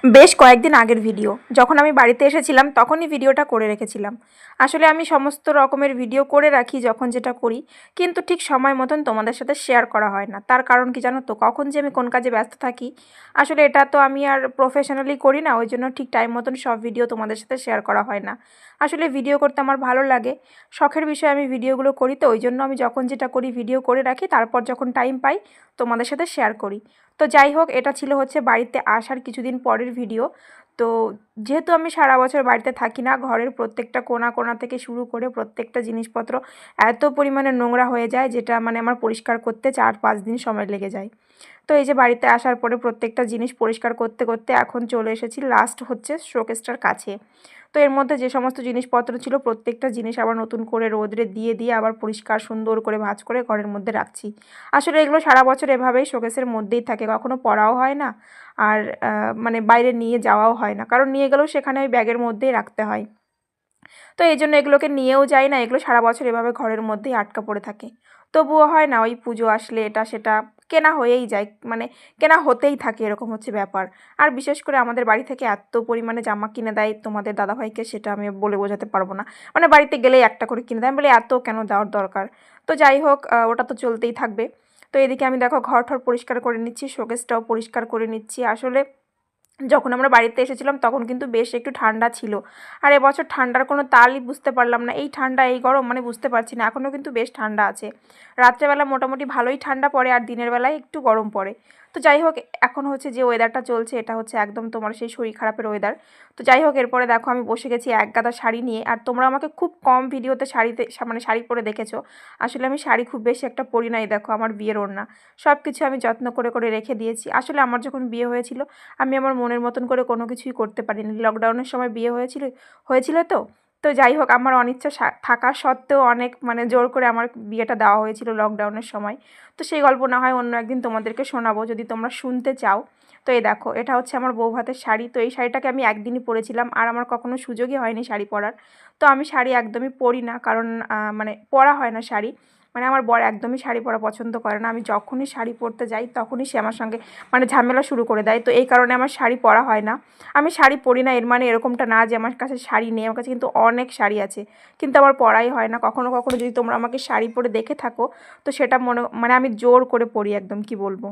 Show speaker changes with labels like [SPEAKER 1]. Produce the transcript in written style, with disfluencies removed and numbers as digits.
[SPEAKER 1] বেশ কয়েকদিন আগের ভিডিও, যখন আমি বাড়িতে এসেছিলাম তখনই ভিডিওটা করে রেখেছিলাম। আসলে আমি সমস্ত রকমের ভিডিও করে রাখি যখন যেটা করি, কিন্তু ঠিক সময় মতন তোমাদের সাথে শেয়ার করা হয় না। তার কারণ কি জানো তো, কখন যে আমি কোন কাজে ব্যস্ত থাকি। আসলে এটা তো আমি আর প্রফেশনালি করি না, ওই জন্য ঠিক টাইম মতন সব ভিডিও তোমাদের সাথে শেয়ার করা হয় না। আসলে ভিডিও করতে আমার ভালো লাগে, শখের বিষয়ে আমি ভিডিওগুলো করি, তো ওই জন্য আমি যখন যেটা করি ভিডিও করে রাখি, তারপর যখন টাইম পাই তোমাদের সাথে শেয়ার করি। তো যাই হোক, এটা ছিল হচ্ছে বাড়িতে আসার কিছুদিন পরের ভিডিও। তো যেহেতু আমি সারা বছর বাড়িতে থাকি না, ঘরের প্রত্যেকটা কোণা কোণা থেকে শুরু করে প্রত্যেকটা জিনিসপত্র এত পরিমাণে নোংরা হয়ে যায়, যেটা মানে আমার পরিষ্কার করতে 4-5 দিন সময় লেগে যায়। তো এই যে বাড়িতে আসার পরে প্রত্যেকটা জিনিস পরিষ্কার করতে করতে এখন চলে এসেছি লাস্ট হচ্ছে শোকেসটার কাছে। তো এর মধ্যে যে সমস্ত জিনিসপত্র ছিল প্রত্যেকটা জিনিস আবার নতুন করে রোদরে দিয়ে দিয়ে আবার পরিষ্কার সুন্দর করে ভাঁজ করে ঘরের মধ্যে রাখছি। আসলে এগুলো সারা বছর এভাবেই শোকেসের মধ্যেই থাকে, কখনো পরাও হয় না। আর মানে বাইরে নিয়ে যাওয়াও হয় না, কারণ নিয়ে গেলেও সেখানে ওই ব্যাগের মধ্যেই রাখতে হয়। তো এই জন্য এগুলোকে নিয়েও যাই না, এগুলো সারা বছর এভাবে ঘরের মধ্যেই আটকা পড়ে থাকে। তবুও হয় না, ওই পুজো আসলে এটা সেটা কেনা হয়েই যায়, মানে কেনা হতেই থাকে, এরকম হচ্ছে ব্যাপার। আর বিশেষ করে আমাদের বাড়ি থেকে এত পরিমাণে জামা কিনে দেয় তোমাদের দাদাভাইকে, সেটা আমি বলে বোঝাতে পারবো না। মানে বাড়িতে গেলেই একটা করে কিনে দেয়, আমি বলি এত কেন দেওয়ার দরকার। তো যাই হোক, ওটা তো চলতেই থাকবে। তো এদিকে আমি দেখো ঘর ঠর পরিষ্কার করে নিচ্ছি, শোকেসটাও পরিষ্কার করে নিচ্ছি। আসলে যখন আমরা বাড়িতে এসেছিলাম তখন কিন্তু বেশ একটু ঠান্ডা ছিল। আর এবছর ঠান্ডার কোনো তালই বুঝতে পারলাম না, এই ঠান্ডা এই গরম মানে বুঝতে পারছি না। এখনও কিন্তু বেশ ঠান্ডা আছে, রাত্রেবেলা মোটামুটি ভালোই ঠান্ডা পড়ে আর দিনের বেলায় একটু গরম পড়ে। তো যাই হোক, এখন হচ্ছে যে ওয়েদারটা চলছে এটা হচ্ছে একদম তোমার সেই শরীর খারাপের ওয়েদার। তো যাই হোক, এরপরে দেখো আমি বসে গেছি এক গাদা শাড়ি নিয়ে। আর তোমরা আমাকে খুব কম ভিডিওতে শাড়িতে মানে শাড়ি পরে দেখেছো। আসলে আমি শাড়ি খুব বেশি একটা পরি নাই, দেখো আমার বিয়ের ওড়না সব কিছু আমি যত্ন করে করে রেখে দিয়েছি। আসলে আমার যখন বিয়ে হয়েছিল আমি আমার মনের মতন করে কোনো কিছুই করতে পারিনি, লকডাউনের সময় বিয়ে হয়েছিল তো। তো যাই হোক, আমার অনিচ্ছা থাকা সত্ত্বেও অনেক মানে জোর করে আমার বিয়েটা দেওয়া হয়েছিল লকডাউনের সময়। তো সেই গল্প না হয় অন্য একদিন তোমাদেরকে শোনাবো, যদি তোমরা শুনতে চাও। তো এই দেখো, এটা হচ্ছে আমার বউ ভাতের শাড়ি। তো এই শাড়িটাকে আমি একদিনই পরেছিলাম, আর আমার কখনো সুযোগই হয়নি শাড়ি পরার। তো আমি শাড়ি একদমই পরি না, কারণ মানে পরা হয় না শাড়ি। মানে আমার বর একদমই শাড়ি পরা পছন্দ করে না, আমি যখনই শাড়ি পরতে যাই তখনই সে আমার সঙ্গে মানে ঝামেলা শুরু করে দেয়। তো এই কারণে আমার শাড়ি পরা হয় না। আমি শাড়ি পরি না এর মানে এরকমটা না যে আমার কাছে শাড়ি নেই, আমার কাছে কিন্তু অনেক শাড়ি আছে, কিন্তু আমার পরাই হয় না। কখনো কখনো যদি তোমরা আমাকে শাড়ি পরে দেখে থাকো, তো সেটা মানে আমি জোর করে পরি একদম, কি বলবো।